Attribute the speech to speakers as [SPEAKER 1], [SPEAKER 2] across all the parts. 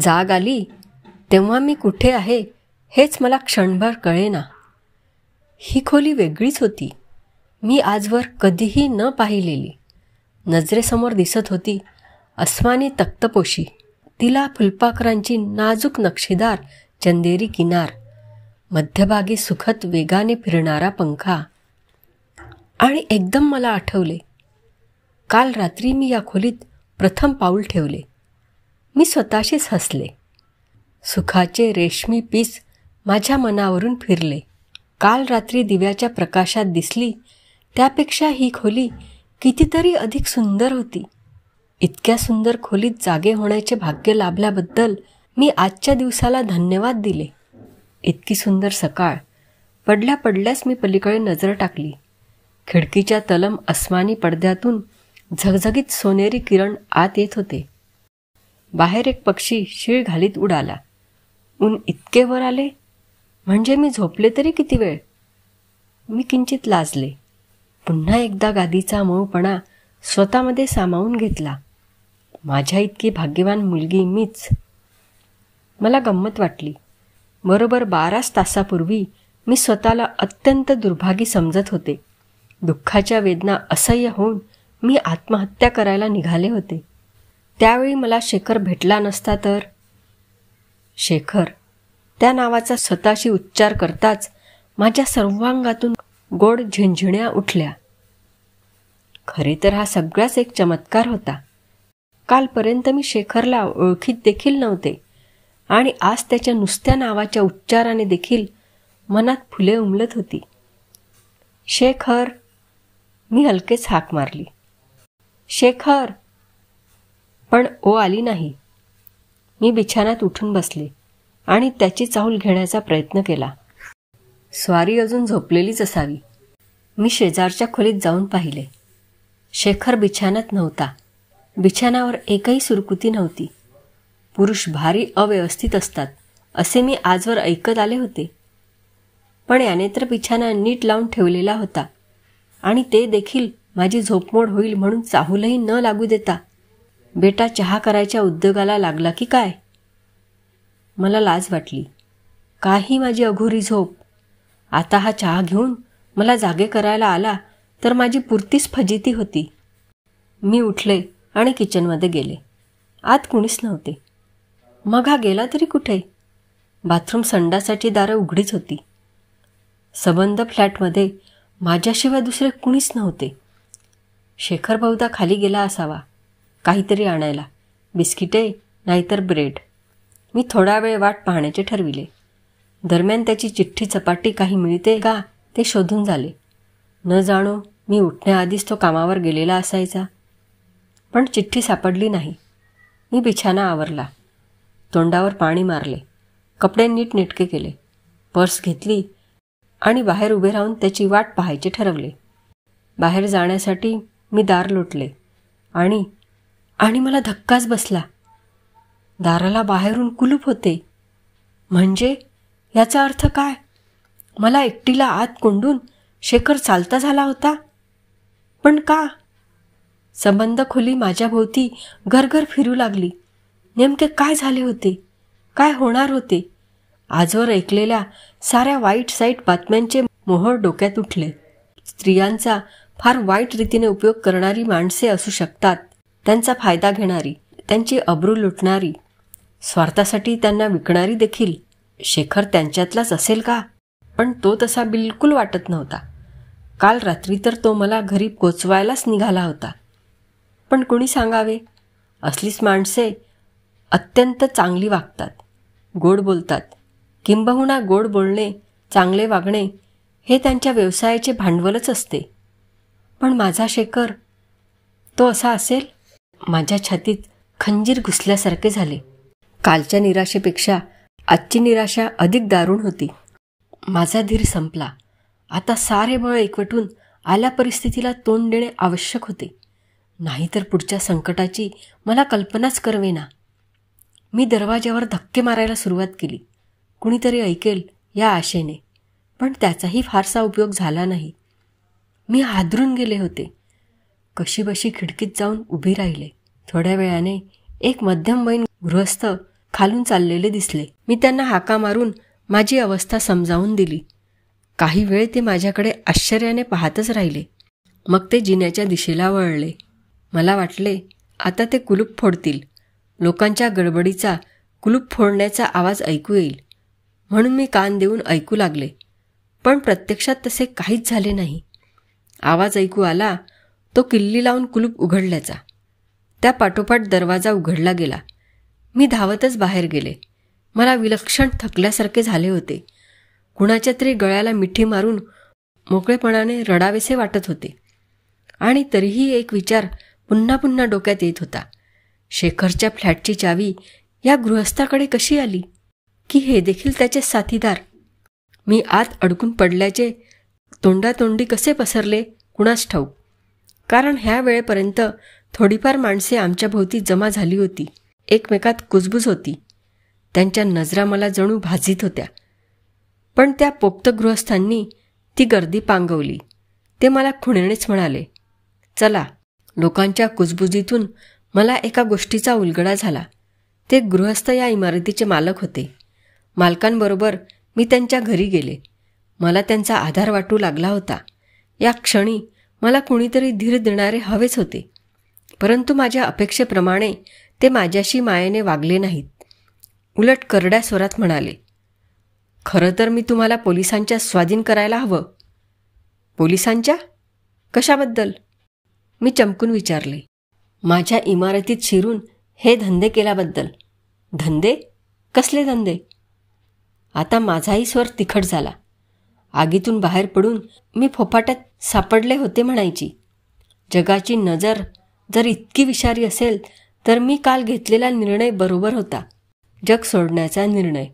[SPEAKER 1] जाग आली तेव्हा मी कुठे आहे हेच मला क्षणभर कळेना. ही खोली वेगळीच होती, मी आजवर कधीही न पाहिलेली. नजरेसमोर दिसत होती अस्मानी तख्तपोशी, तिला फुलपाखरांची नाजूक नक्षीदार चंदेरी किनार, मध्यभागी सुखद वेगाने फिरणारा पंखा. आणि एकदम मला आठवले, काल रात्री मी या खोलीत प्रथम पाऊल ठेवले. मी स्वतःशीच हसले. सुखाचे रेशमी पीस माझ्या मनावरून फिरले. काल रात्री दिव्याच्या प्रकाशात दिसली त्यापेक्षा ही खोली कितीतरी अधिक सुंदर होती. इतक्या सुंदर खोलीत जागे होण्याचे भाग्य लाभल्याबद्दल मी आजच्या दिवसाला धन्यवाद दिले. इतकी सुंदर सकाळ. पडल्या पडल्यास मी पलीकडे नजर टाकली. खिडकीच्या तलम अस्मानी पडद्यातून झगझगीत सोनेरी किरण आत येत होते. बाहेर एक पक्षी शीळ घालीत उडाला. ऊन इतके वर आले म्हणजे मी झोपले तरी किती वेळ. मी किंचित लाजले. पुन्हा एकदा गादीचा मऊपणा स्वतःमध्ये सामावून घेतला. माझ्या इतकी भाग्यवान मुलगी मीच. मला गंमत वाटली. बरोबर 12 तासापूर्वी मी स्वतःला अत्यंत दुर्भागी समजत होते. दुःखाच्या वेदना असह्य होऊन मी आत्महत्या करायला निघाले होते. त्यावेळी मला शेखर भेटला नसता तर. शेखर, त्या नावाचा स्वतःशी उच्चार करताच माझ्या सर्वांगातून गोड झिणझिण्या उठल्या. खरे तर हा सगळाच एक चमत्कार होता. कालपर्यंत मी शेखरला ओळखीत देखील नव्हते आणि आज त्याच्या नुसत्या नावाच्या उच्चाराने देखील मनात फुले उमलत होती. शेखर, मी हलकेच हाक मारली. शेखर, पण ओ आली नाही. मी बिछाण्यात उठून बसले आणि त्याची चाहूल घेण्याचा प्रयत्न केला. स्वारी अजून झोपलेलीच असावी. मी शेजारच्या खोलीत जाऊन पाहिले. शेखर बिछाण्यात नव्हता. बिछाण्यावर एकही सुरकुती नव्हती. पुरुष भारी अव्यवस्थित असतात असे मी आजवर ऐकत आले होते. पण याने तर बिछाना नीट लावून ठेवलेला होता आणि ते देखील माझी झोपमोड होईल म्हणून चाहूलही न लागू देता बेटा चहा करायच्या उद्योगाला लागला की काय. मला लाज वाटली. काही माझी अघोरी झोप. आता हा चहा घेऊन मला जागे करायला आला तर माझी पुरतीच फजिती होती. मी उठले आणि किचनमध्ये गेले. आत कुणीच नव्हते. मग हा गेला तरी कुठे. बाथरूम संडासाची दारं उघडीच होती. सबंध फ्लॅटमध्ये माझ्याशिवाय दुसरे कुणीच नव्हते. शेखर बहुधा खाली गेला असावा काहीतरी आणायला, बिस्किटे नाहीतर ब्रेड. मी थोडा वेळ वाट पाहण्याचे ठरविले. दरम्यान त्याची चिठ्ठी चपाटी काही मिळते का ते शोधून झाले. न जाणो मी उठण्याआधीच तो कामावर गेलेला असायचा. पण चिठ्ठी सापडली नाही. मी बिछाना आवरला. तोंडावर पाणी मारले. कपडे नीटनेटके केले. पर्स घेतली आणि बाहेर उभे राहून त्याची वाट पाहायचे ठरवले. बाहेर जाण्यासाठी मी दार लोटले आणि मला धक्काच बसला. दाराला बाहेरून कुलूप होते. म्हणजे याचा अर्थ काय. मला एकटीला आत कोंडून शेखर चालता झाला होता. पण का. संबंध खोली माझ्या भोवती घरघर फिरू लागली. नेमके काय झाले होते, काय होणार होते. आजवर ऐकलेल्या साऱ्या वाईट साईट बातम्यांचे मोहर डोक्यात उठले. स्त्रियांचा फार वाईट रीतीने उपयोग करणारी माणसे असू शकतात. त्यांचा फायदा घेणारी, त्यांची अब्रू लुटणारी, स्वार्थासाठी त्यांना विकणारी देखील. शेखर त्यांच्यातलाच असेल का. पण तो तसा बिलकुल वाटत नव्हता. काल रात्री तर तो मला घरी पोचवायलाच निघाला होता. पण कुणी सांगावे. असलीच माणसे अत्यंत चांगली वागतात, गोड बोलतात. किंबहुना गोड बोलणे, चांगले वागणे हे त्यांच्या व्यवसायाचे भांडवलच असते. पण माझा शेखर, तो असा असेल. माझ्या छातीत खंजीर घुसल्यासारखे झाले. कालच्या निराशेपेक्षा आजची निराशा अधिक दारुण होती. माझा धीर संपला. आता सारे बळ एकवटून आल्या परिस्थितीला तोंड देणे आवश्यक होते. नाहीतर पुढच्या संकटाची मला कल्पनाच करवेना. मी दरवाज्यावर धक्के मारायला सुरुवात केली. कुणीतरी ऐकेल या आशेने. पण त्याचाही फारसा उपयोग झाला नाही. मी हादरून गेले होते. कशीबशी खिडकीत जाऊन उभी राहिले. थोड्या वेळाने एक मध्यमवयीन गृहस्थ खालून चाललेले दिसले. मी त्यांना हाका मारून माझी अवस्था समजावून दिली. काही वेळ ते माझ्याकडे आश्चर्याने पाहतच राहिले. मग ते जिन्याच्या दिशेला वळले. मला वाटले आता ते कुलूप फोडतील. लोकांच्या गडबडीचा कुलूप फोडण्याचा आवाज ऐकू येईल म्हणून मी कान देऊन ऐकू लागले. पण प्रत्यक्षात तसे काहीच झाले नाही. आवाज ऐकू आला तो किल्ली लावून कुलूप उघडल्याचा. त्या पाठोपाठ दरवाजा उघडला गेला. मी धावतच बाहेर गेले. मला विलक्षण थकल्यासारखे झाले होते. कुणाच्या तरी गळ्याला मिठी मारून मोकळेपणाने रडावेसे वाटत होते. आणि तरीही एक विचार पुन्हा पुन्हा डोक्यात येत होता. शेखरच्या फ्लॅटची चावी या गृहस्थाकडे कशी आली? की हे देखील त्याचे साथीदार? मी आत अडकून पडल्याचे तोंडातोंडी कसे पसरले कुणास ठाऊक. कारण ह्या वेळेपर्यंत थोडीफार माणसे आमच्या भोवती जमा झाली होती. एकमेकात कुजबूज होती. त्यांच्या नजरा मला जणू भाजीत होत्या. पण त्या पोक्त गृहस्थांनी ती गर्दी पांगवली. ते मला खुणेनेच म्हणाले, चला. लोकांच्या कुजबुजीतून मला एका गोष्टीचा उलगडा झाला. ते गृहस्थ या इमारतीचे मालक होते. मालकांबरोबर मी त्यांच्या घरी गेले. मला त्यांचा आधार वाटू लागला होता. या क्षणी मला कुणीतरी धीर देणारे हवेच होते. परंतु माझ्या अपेक्षेप्रमाणे ते माझ्याशी मायेने वागले नाहीत. उलट करड्या स्वरात म्हणाले, खरं तर मी तुम्हाला पोलिसांच्या स्वाधीन करायला हवं. पोलिसांच्या? कशाबद्दल? मी चमकून विचारले. माझ्या इमारतीत शिरून हे धंदे केल्याबद्दल. धंदे? कसले धंदे? आता माझाही स्वर तिखट झाला. आगीतून बाहेर पडून मी फोफाट्यात सापडले होते म्हणायची. जगाची नजर जर इतकी विषारी असेल तर मी काल घेतलेला निर्णय बरोबर होता. जग सोडण्याचा निर्णय.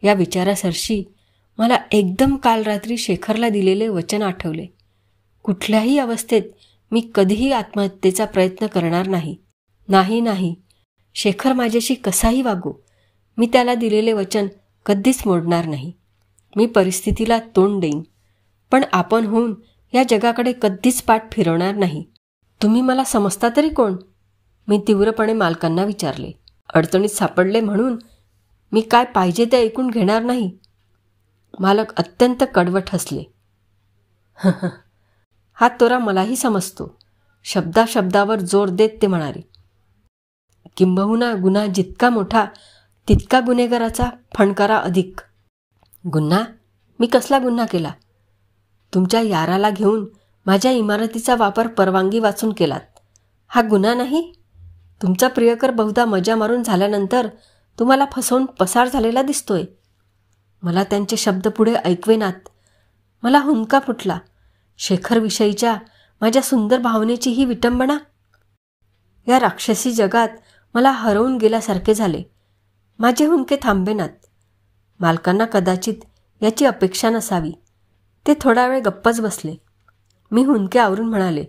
[SPEAKER 1] या विचारासरशी मला एकदम काल रात्री शेखरला दिलेले वचन आठवले. कुठल्याही अवस्थेत मी कधीही आत्महत्येचा प्रयत्न करणार नाही. नाही, शेखर माझ्याशी कसाही वागो, मी त्याला दिलेले वचन कधीच मोडणार नाही. मी परिस्थितीला तोंड देईन, पण आपण होऊन या जगाकडे कधीच पाठ फिरवणार नाही. तुम्ही मला समजता तरी कोण? मी तीव्रपणे मालकांना विचारले. अडचणीत सापडले म्हणून मी काय पाहिजे ते ऐकून घेणार नाही. मालक अत्यंत कडवट हसले. हा तोरा मलाही समजतो. शब्दाशब्दावर जोर देत ते म्हणाले, किंबहुना गुन्हा जितका मोठा तितका गुन्हेगाराचा फणकारा अधिक. गुन्हा? मी कसला गुन्हा केला? तुमच्या याराला घेऊन माझ्या इमारतीचा वापर परवानगी वाचून केलात. हा गुन्हा नाही? तुमचा प्रियकर बहुधा मजा मारून झाल्यानंतर तुम्हाला फसवून पसार झालेला दिसतोय. मला त्यांचे शब्द पुढे ऐकवेनात. मला हुंदका फुटला. शेखरविषयीच्या माझ्या सुंदर भावनेची ही विटंबना. या राक्षसी जगात मला हरवून गेल्यासारखे झाले. माझे हुंदके थांबेनात. मालकांना कदाचित याची अपेक्षा नसावी. ते थोडा वेळ गप्पच बसले. मी हुंदके आवरून म्हणाले,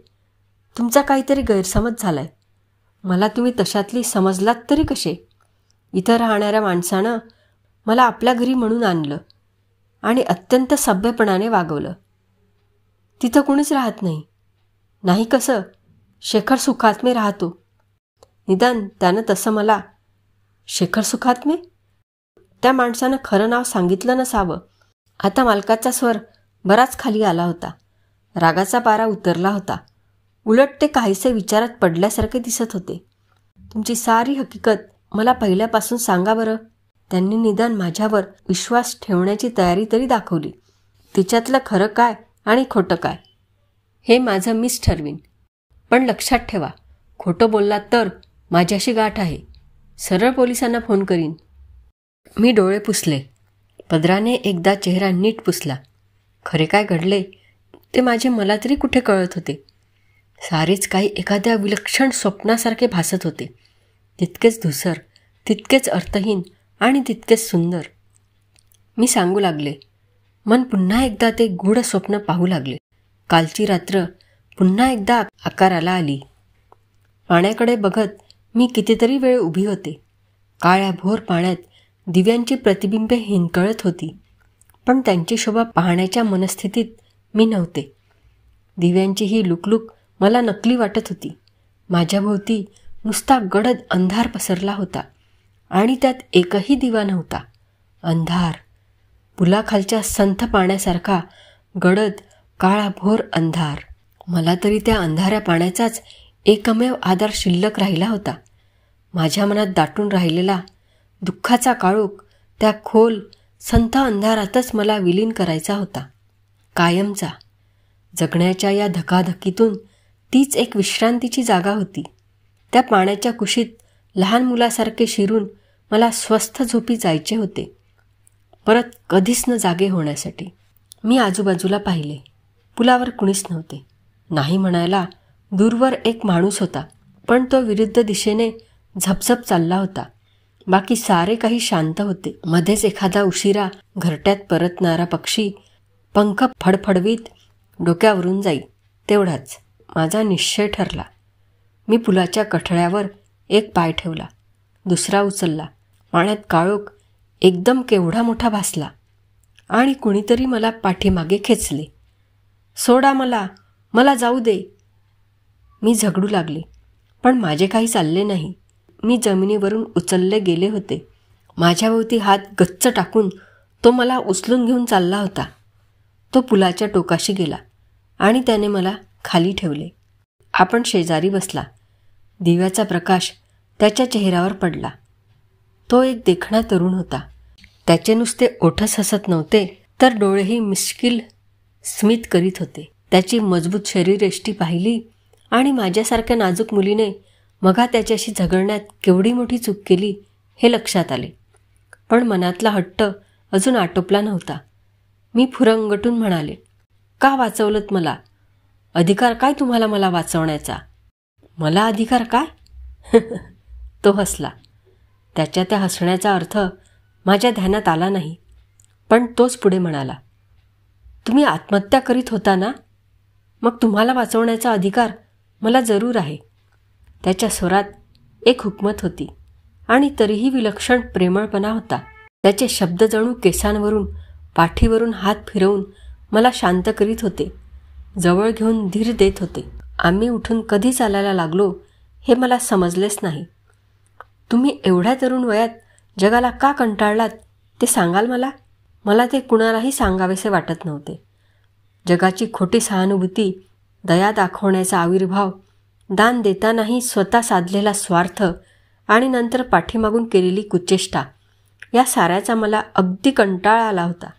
[SPEAKER 1] तुमचा काहीतरी गैरसमज झालाय. मला तुम्ही तशातली समजलात तरी कसे? इथं राहणाऱ्या माणसानं मला आपल्या घरी म्हणून आणलं आणि अत्यंत सभ्यपणाने वागवलं. तिथं कुणीच राहत नाही. नाही कसं? शेखर सुखात्मे राहतो. निदान त्यानं तसं मला. शेखर सुखात्मे? त्या माणसानं खरं नाव सांगितलं नसावं. आता मालकाचा स्वर बराच खाली आला होता. रागाचा पारा उतरला होता. उलट ते काहीसे विचारात पडल्यासारखे दिसत होते. तुमची सारी हकीकत मला पहिल्यापासून सांगा बरं. त्यांनी निदान माझ्यावर विश्वास ठेवण्याची तयारी तरी दाखवली. तिच्यातलं खरं काय आणि खोटं काय हे माझं मीच ठरवीन. पण लक्षात ठेवा, खोटं बोललात तर माझ्याशी गाठ आहे. सरळ पोलिसांना फोन करीन. मी डोळे पुसले. पदराने एकदा चेहरा नीट पुसला. खरे काय घडले ते माझे मला तरी कुठे कळत होते. सारेच काही एखाद्या विलक्षण स्वप्नासारखे भासत होते. तितकेच धुसर, तितकेच अर्थहीन आणि तितकेच सुंदर. मी सांगू लागले. मन पुन्हा एकदा ते गूढ स्वप्न पाहू लागले. कालची रात्र पुन्हा एकदा आकाराला आली. पाण्याकडे बघत मी कितीतरी वेळ उभी होते. काळ्या भोर पाण्यात दिव्यांची प्रतिबिंबे हिंकळत होती. पण त्यांची शोभा पाहण्याच्या मनस्थितीत मी नव्हते. दिव्यांची ही लुकलुक मला नकली वाटत होती. माझ्याभोवती नुसता गडद अंधार पसरला होता आणि त्यात एकही दिवा नव्हता. अंधार, पुलाखालच्या संथ पाण्यासारखा गडद काळाभोर अंधार. मला तरी त्या अंधाऱ्या पाण्याचाच एकमेव आधार शिल्लक राहिला होता. माझ्या मनात दाटून राहिलेला दुःखाचा काळोख त्या खोल संथ अंधारातच मला विलीन करायचा होता, कायमचा. जगण्याच्या या धकाधकीतून तीच एक विश्रांतीची जागा होती. त्या पाण्याच्या कुशीत लहान मुलासारखे शिरून मला स्वस्थ झोपी जायचे होते, परत कधीच न जागे होण्यासाठी. मी आजूबाजूला पाहिले. पुलावर कुणीच नव्हते. नाही म्हणायला दूरवर एक माणूस होता, पण तो विरुद्ध दिशेने झपझप चालला होता. बाकी सारे काही शांत होते. मध्येच एखादा उशिरा घरट्यात परतणारा पक्षी पंख फडफडवीत डोक्यावरून जाई, तेवढाच. माझा निश्चय ठरला. मी पुलाच्या कठड्यावर एक पाय ठेवला, दुसरा उचलला. पाण्यात काळोख एकदम केवढा मोठा भासला आणि कुणीतरी मला पाठीमागे खेचले. सोडा मला, मला जाऊ दे. मी झगडू लागले, पण माझे काही चालले नाही. मी जमिनीवरून उचलले गेले होते. माझ्याभोवती हात गच्च टाकून तो मला उचलून घेऊन चालला होता. तो पुलाच्या टोकाशी गेला आणि त्याने मला खाली ठेवले. आपण शेजारी बसला. दिव्याचा प्रकाश त्याच्या चेहऱ्यावर पडला. तो एक देखणा तरुण होता. त्याचे नुसते ओठच हसत नव्हते, तर डोळेही मिश्किल स्मित करीत होते. त्याची मजबूत शरीरयष्टी पाहिली आणि माझ्यासारख्या नाजूक मुलीने मघा त्याच्याशी झगडण्यात केवढी मोठी चूक केली हे लक्षात आले. पण मनातला हट्ट अजून आटोपला नव्हता. मी फुरंगटून म्हणाले, का वाचवलत मला? अधिकार काय तुम्हाला मला वाचवण्याचा? मला अधिकार काय? तो हसला. त्याच्या त्या हसण्याचा अर्थ माझ्या ध्यानात आला नाही, पण तोच पुढे म्हणाला, तुम्ही आत्महत्या करीत होता ना? मग तुम्हाला वाचवण्याचा अधिकार मला जरूर आहे. त्याच्या स्वरात एक हुकमत होती आणि तरीही विलक्षण प्रेमळपणा होता. त्याचे शब्द जणू केसांवरून पाठीवरून हात फिरवून मला शांत करीत होते, जवळ घेऊन धीर देत होते. आम्ही उठून कधी चालायला लागलो हे मला समजलेच नाही. तुम्ही एवढ्या तरुण वयात जगाला का कंटाळलात ते सांगाल मला? मला ते कुणालाही सांगावेसे वाटत नव्हते. जगाची खोटी सहानुभूती, दया दाखवण्याचा आविर्भाव, दान देतानाही स्वतः साधलेला स्वार्थ आणि नंतर पाठीमागून केलेली कुचेष्टा, या साऱ्याचा मला अगदी कंटाळा आला होता.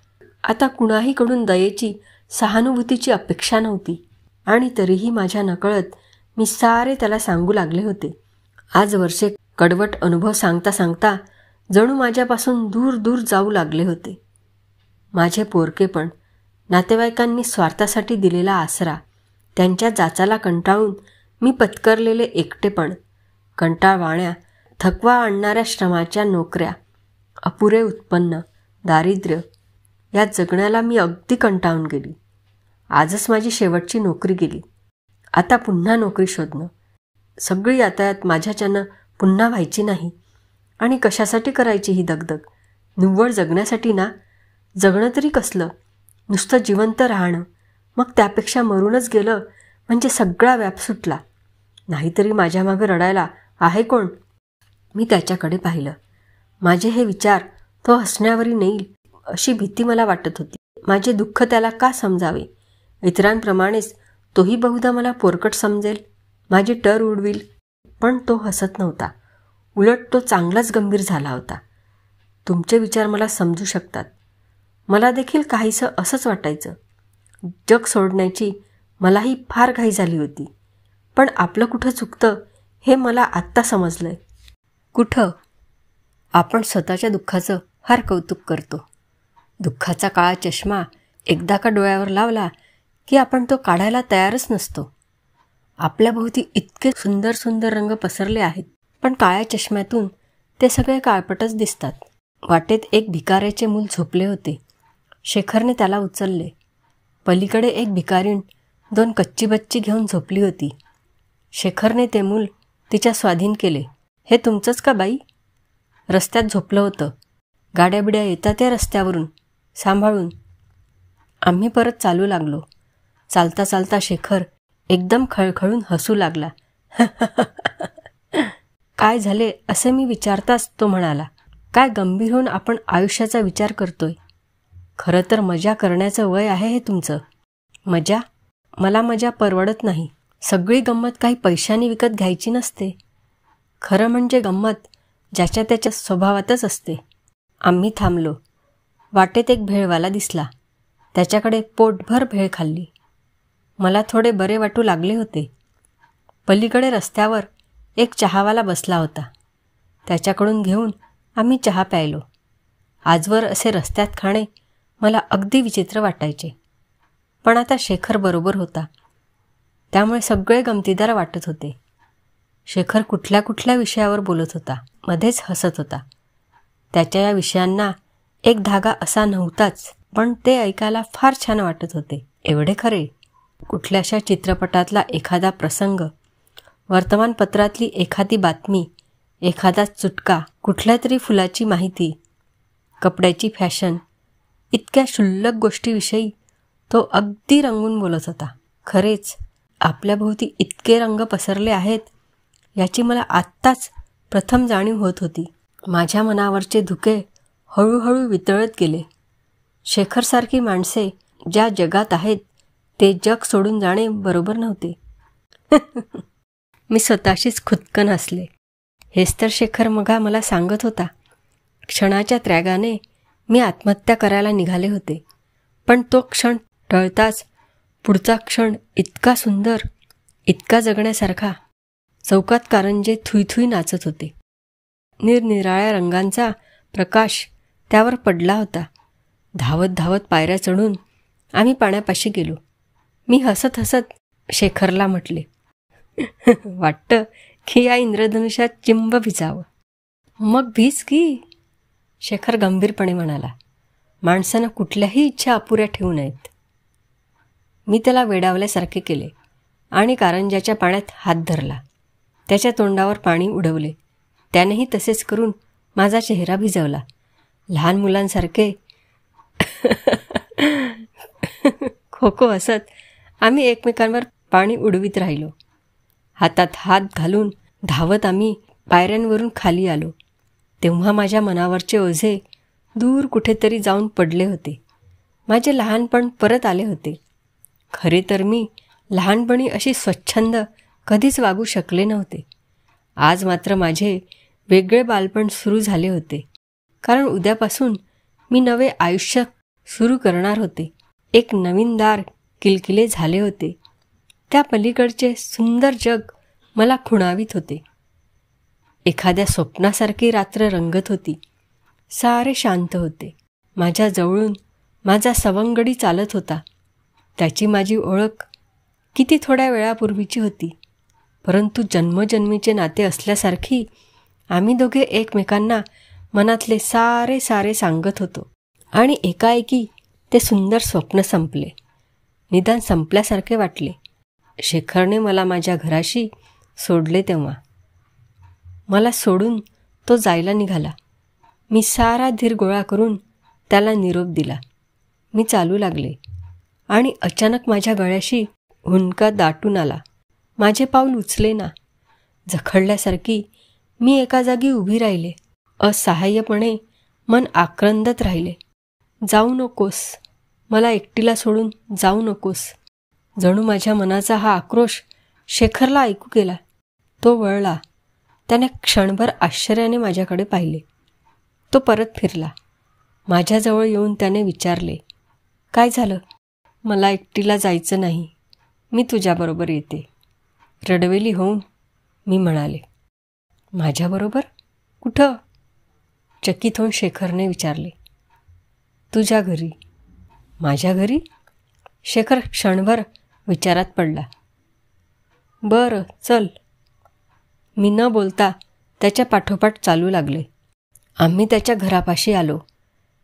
[SPEAKER 1] आता कुणाहीकडून दयेची, सहानुभूतीची अपेक्षा नव्हती आणि तरीही माझ्या नकळत मी सारे त्याला सांगू लागले होते. आज वर्षे कडवट अनुभव सांगता सांगता जणू माझ्यापासून दूर दूर जाऊ लागले होते. माझे पोरकेपण, नातेवाईकांनी स्वार्थासाठी दिलेला आसरा, त्यांच्या जाचाला कंटाळून मी पत्करलेले एकटेपण, कंटाळवाण्या, थकवा आणणाऱ्या श्रमाच्या नोकऱ्या, अपुरे उत्पन्न, दारिद्र्य, या जगण्याला मी अगदी कंटाळून गेली. आजच माझी शेवटची नोकरी गेली. आता पुन्हा नोकरी शोधणं, सगळी यातायात माझ्याच्यानं पुन्हा व्हायची नाही. आणि कशासाठी करायची ही दगदग? निव्वळ जगण्यासाठी ना? जगणं तरी कसलं? नुसतं जिवंत राहणं, मग त्यापेक्षा मरूनच गेलं म्हणजे सगळा व्याप सुटला. नाहीतरी माझ्या मागं रडायला आहे कोण? मी त्याच्याकडे पाहिलं. माझे हे विचार तो हसण्यावरी नेईल अशी भीती मला वाटत होती. माझे दुःख त्याला का समजावे? इतरांप्रमाणेच तोही बहुधा मला पोरकट समजेल, माझी टर उडवील. पण तो हसत नव्हता. उलट तो चांगलाच गंभीर झाला होता. तुमचे विचार मला समजू शकतात. मला देखील काहीसं असंच वाटायचं. जग सोडण्याची मलाही फार घाई झाली होती. पण आपलं कुठं चुकतं हे मला आत्ता समजलंय. कुठं? आपण स्वतःच्या दुःखाचं फार कौतुक करतो. दुःखाचा काळा चष्मा एकदा का डोळ्यावर लावला की आपण तो काढायला तयारच नसतो. आपल्याभोवती इतके सुंदर सुंदर रंग पसरले आहेत, पण काळ्या चष्म्यातून ते सगळे काळपटच दिसतात. वाटेत एक भिकाऱ्याचे मूल झोपले होते. शेखरने त्याला उचलले. पलीकडे एक भिकारीण 2 कच्ची बच्ची घेऊन झोपली होती. शेखरने ते मूल तिच्या स्वाधीन केले. हे तुमचंच का बाई? रस्त्यात झोपलं होतं. गाड्या बिड्या येतात या रस्त्यावरून, सांभाळून. आम्ही परत चालू लागलो. चालता चालता शेखर एकदम खळखळून हसू लागला. काय झाले असे मी विचारताच तो म्हणाला, काय गंभीर होऊन आपण आयुष्याचा विचार करतोय? खरं तर मजा करण्याचं वय आहे हे तुमचं. मजा? मला मजा परवडत नाही. सगळी गंमत काही पैशाने विकत घ्यायची नसते. खरं म्हणजे गंमत ज्याच्या त्याच्या स्वभावातच असते. आम्ही थांबलो. वाटेत एक भेळवाला दिसला. त्याच्याकडे पोटभर भेळ खाल्ली. मला थोडे बरे वाटू लागले होते. पलीकडे रस्त्यावर एक चहावाला बसला होता. त्याच्याकडून घेऊन आम्ही चहा प्यायलो. आजवर असे रस्त्यात खाणे मला अगदी विचित्र वाटायचे. पण आता शेखर बरोबर होता. त्यामुळे सगळे गमतीदार वाटत होते. शेखर कुठल्या कुठल्या विषयावर बोलत होता, मध्येच हसत होता. त्याच्या या विषयांना एक धागा असा नव्हताच, पण ते ऐकायला फार छान वाटत होते. एवढे खरे, कुठल्याशा चित्रपटातला एखादा प्रसंग, वर्तमानपत्रातली एखादी बातमी, एखादा चुटका, कुठल्या तरी फुलाची माहिती, कपड्याची फॅशन, इतक्या क्षुल्लक गोष्टीविषयी तो अगदी रंगून बोलत होता. खरेच आपल्याभोवती इतके रंग पसरले आहेत याची मला आत्ताच प्रथम जाणीव होत होती. माझ्या मनावरचे धुके हळूहळू वितळत गेले. शेखरसारखी माणसे ज्या जगात आहेत ते जग सोडून जाणे बरोबर नव्हते. मी स्वतःशीच खुदकन हसले. हेच तर शेखर मघा मला सांगत होता. क्षणाच्या त्यागाने मी आत्महत्या करायला निघाले होते. पण तो क्षण टळताच पुढचा क्षण इतका सुंदर, इतका जगण्यासारखा. चौकात कारंजे थुईथुई नाचत होते. निरनिराळ्या रंगांचा प्रकाश त्यावर पडला होता. धावत धावत पायऱ्या चढून आम्ही पाण्यापाशी गेलो. मी हसत हसत शेखरला म्हटले, वाटतं की या इंद्रधनुष्यात चिंब भिजावं. मग भिज की, शेखर गंभीरपणे म्हणाला. माणसानं कुठल्याही इच्छा अपुऱ्या ठेवू नयेत. मी त्याला वेडावल्यासारखे केले आणि कारंजाच्या पाण्यात हात धरला. त्याच्या तोंडावर पाणी उडवले. त्यानेही तसेच करून माझा चेहरा भिजवला. लहान मुलांसारखे खो खो हसत आम्ही एकमेकांवर पाणी उडवीत राहिलो. हातात हात घालून धावत आम्ही पायऱ्यांवरून खाली आलो. तेव्हा माझ्या मनावरचे ओझे दूर कुठेतरी जाऊन पडले होते. माझे लहानपण परत आले होते. खरे तर मी लहानपणी अशी स्वच्छंद कधीच वागू शकले नव्हते. आज मात्र माझे वेगळे बालपण सुरू झाले होते. कारण उद्यापासून मी नवे आयुष्य सुरू करणार होते. एक नवीन दार किलकिले झाले होते. त्या पलीकडचे सुंदर जग मला खुणावीत होते. एखाद्या स्वप्नासारखी रात्र रंगत होती. सारे शांत होते. माझ्या जवळून माझा सवंगडी चालत होता. त्याची माझी ओळख किती थोड्या वेळापूर्वीची होती. परंतु जन्मजन्मीचे नाते असल्यासारखी आम्ही दोघे एकमेकांना मनातले सारे सारे सांगत होतो. आणि एकाएकी ते सुंदर स्वप्न संपले. निदान संपल्यासारखे वाटले. शेखरने मला माझ्या घराशी सोडले तेव्हा. मला सोडून तो जायला निघाला. मी सारा धीर गोळा करून त्याला निरोप दिला. मी चालू लागले आणि अचानक माझ्या गळ्याशी हुंदका दाटून आला. माझे पाऊल उचले ना. जखडल्यासारखी मी एका जागी उभी राहिले. असहाय्यपणे मन आक्रंदत राहिले. जाऊ नकोस, मला एकटीला सोडून जाऊ नकोस. जणू माझ्या मनाचा हा आक्रोश शेखरला ऐकू गेला. तो वळला. त्याने क्षणभर आश्चर्याने माझ्याकडे पाहिले. तो परत फिरला. माझ्याजवळ येऊन त्याने विचारले, काय झालं? मला एकटीला जायचं नाही, मी तुझ्याबरोबर येते. रडवेली होऊन मी म्हणाले, माझ्याबरोबर? कुठं? चकित होऊन शेखरने विचारले. तुझ्या घरी. माझ्या घरी? शेखर क्षणभर विचारात पडला. बरं चल. मी न बोलता त्याच्या पाठोपाठ चालू लागले. आम्ही त्याच्या घरापाशी आलो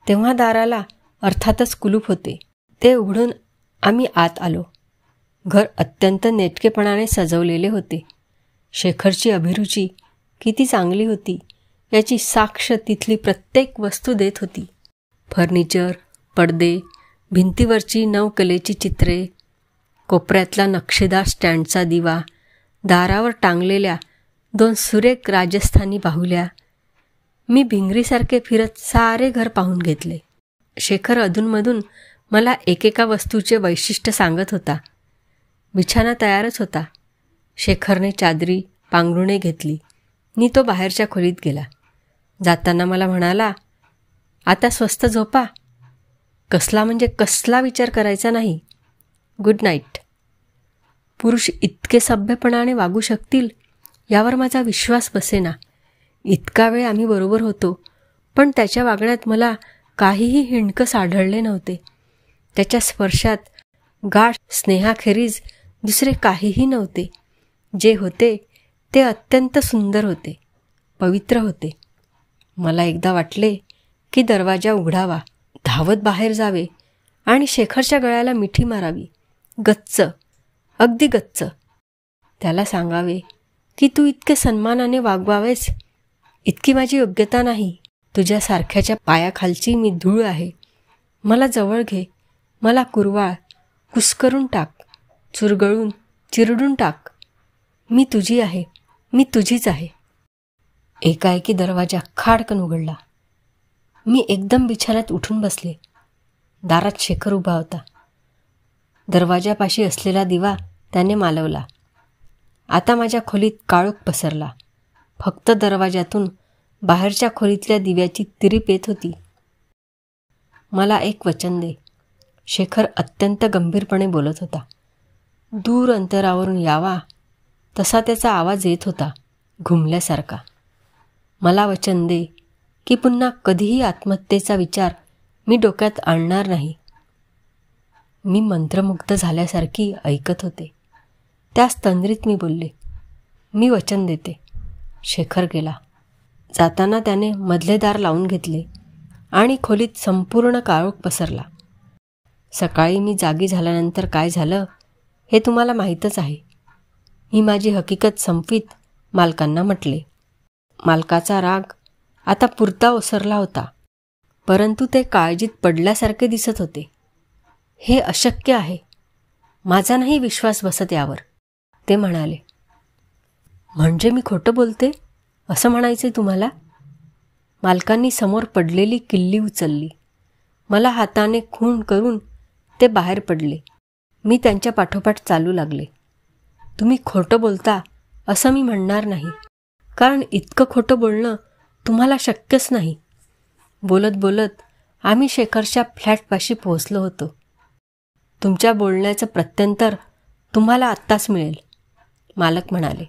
[SPEAKER 1] तेव्हा दाराला अर्थातच कुलूप होते. ते उघडून आम्ही आत आलो. घर अत्यंत नेटकेपणाने सजवलेले होते. शेखरची अभिरुची किती चांगली होती याची साक्ष तिथली प्रत्येक वस्तू देत होती. फर्निचर, पडदे, भिंतीवरची नवकलेची चित्रे, कोपऱ्यातला नक्षीदार स्टँडचा दिवा, दारावर टांगलेल्या 2 सुरेख राजस्थानी बाहुल्या. मी भिंगरीसारखे फिरत सारे घर पाहून घेतले. शेखर अधूनमधून मला एकेका वस्तूचे वैशिष्ट्य सांगत होता. बिछाना तयारच होता. शेखरने चादरी पांघरुणे घेतली नि तो बाहेरच्या खोलीत गेला. जाताना मला म्हणाला, आता स्वस्त झोपा. कसला म्हणजे कसला विचार करायचा नाही. Good night. पुरुष इतके सभ्यपणाने वागू शकतील यावर माझा विश्वास बसेना. इतका वेळ आम्ही बरोबर होतो, पण त्याच्या वागण्यात मला काहीही हिणकस आढळले नव्हते. त्याच्या स्पर्शात गाढ स्नेहाखेरीज दुसरे काहीही नव्हते. जे होते ते अत्यंत सुंदर होते, पवित्र होते. मला एकदा वाटले की दरवाजा उघडावा, धावत बाहेर जावे आणि शेखरच्या गळ्याला मिठी मारावी. गच्च, अगदी गच्च. त्याला सांगावे की तू इतके सन्मानाने वागवावेस इतकी माझी योग्यता नाही. तुझ्यासारख्याच्या पायाखालची मी धूळ आहे. मला जवळ घे, मला कुरवाळ, कुस्करून टाक, चुरगळून चिरडून टाक. मी तुझी आहे, मी तुझीच आहे. एकाएकी दरवाजा खाडकन उघडला. मी एकदम बिछाण्यात उठून बसले. दारात शेखर उभा होता. दरवाजापाशी असलेला दिवा त्याने मालवला. आता माझ्या खोलीत काळोख पसरला. फक्त दरवाजातून बाहेरच्या खोलीतल्या दिव्याची तिरीप येत होती. मला एक वचन दे. शेखर अत्यंत गंभीरपणे बोलत होता. दूर अंतरावरून यावा तसा त्याचा आवाज येत होता, घुमल्यासारखा. मला वचन दे की पुन्हा कधीही आत्महत्येचा विचार मी डोक्यात आणणार नाही. मी मंत्रमुग्ध झाल्यासारखी ऐकत होते. त्याच तंद्रीत मी बोलले, मी वचन देते. शेखर गेला. जाताना त्याने मधले दार लावून घेतले आणि खोलीत संपूर्ण काळोख पसरला. सकाळी मी जागी झाल्यानंतर काय झालं हे तुम्हाला माहीतच आहे. मी माझी हकीकत संपवीत मालकांना म्हटले. मालकाचा राग आता पुरता ओसरला होता, परंतु ते काळजीत पडल्यासारखे दिसत होते. हे अशक्य आहे, माझा नाही विश्वास बसत यावर, ते म्हणाले. म्हणजे मी खोटं बोलते असं म्हणायचे तुम्हाला? मालकांनी समोर पडलेली किल्ली उचलली. मला हाताने खूण करून ते बाहेर पडले. मी त्यांच्या पाठोपाठ चालू लागले. तुम्ही खोटं बोलता असं मी म्हणणार नाही, कारण इतकं खोटं बोलणं तुम्हाला शक्यच नाही. बोलत बोलत आम्ही शेखरच्या फ्लॅटपाशी पोहोचलो होतो. तुमच्या बोलण्याचं प्रत्युत्तर तुम्हाला आत्ताच मिळेल, मालक म्हणाले.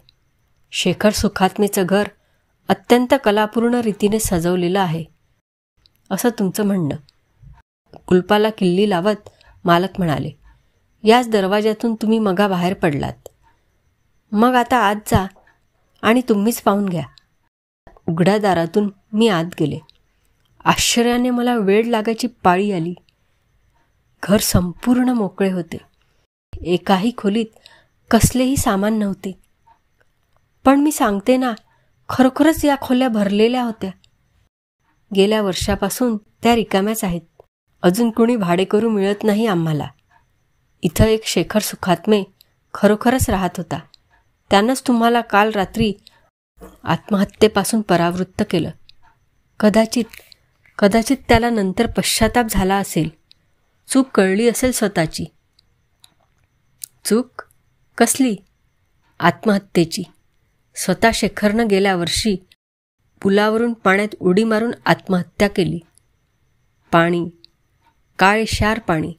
[SPEAKER 1] शेखर सुखात्मेचं घर अत्यंत कलापूर्ण रीतीने सजवलेलं आहे असं तुमचं म्हणणं. कुलपाला किल्ली लावत मालक म्हणाले. याच दरवाजातून तुम्ही मगा बाहेर पडलात. मग आता आत जा आणि तुम्हीच पाहून घ्या. उघड्या दारातून मी आत गेले. आश्चर्याने मला वेळ लागायची पाळी आली. घर संपूर्ण मोकळे होते. एकाही खोलीत कसलेही सामान नव्हते. पण मी सांगते ना, खरोखरच या खोल्या भरलेल्या होत्या. गेल्या वर्षापासून त्या रिकाम्याच आहेत. अजून कोणी भाडेकरू मिळत नाही आम्हाला. इथं एक शेखर सुखात्मे खरोखरच राहत होता. त्यानंच तुम्हाला काल रात्री आत्महत्येपासून परावृत्त केलं. कदाचित त्याला नंतर पश्चाताप झाला असेल. चूक कळली असेल स्वतःची. चूक कसली? आत्महत्येची. स्वतः शेखरनं गेल्या वर्षी पुलावरून पाण्यात उडी मारून आत्महत्या केली. पाणी, काळेशार पाणी,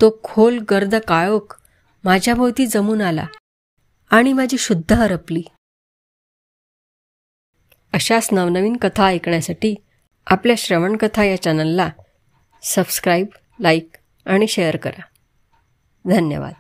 [SPEAKER 1] तो खोल गर्द काळोख माझ्याभोवती जमून आला आणि माझी शुद्ध हरपली. अशाच नवनवीन कथा ऐकण्यासाठी आपल्या श्रवणकथा या चॅनलला सबस्क्राईब, लाईक आणि शेअर करा. धन्यवाद.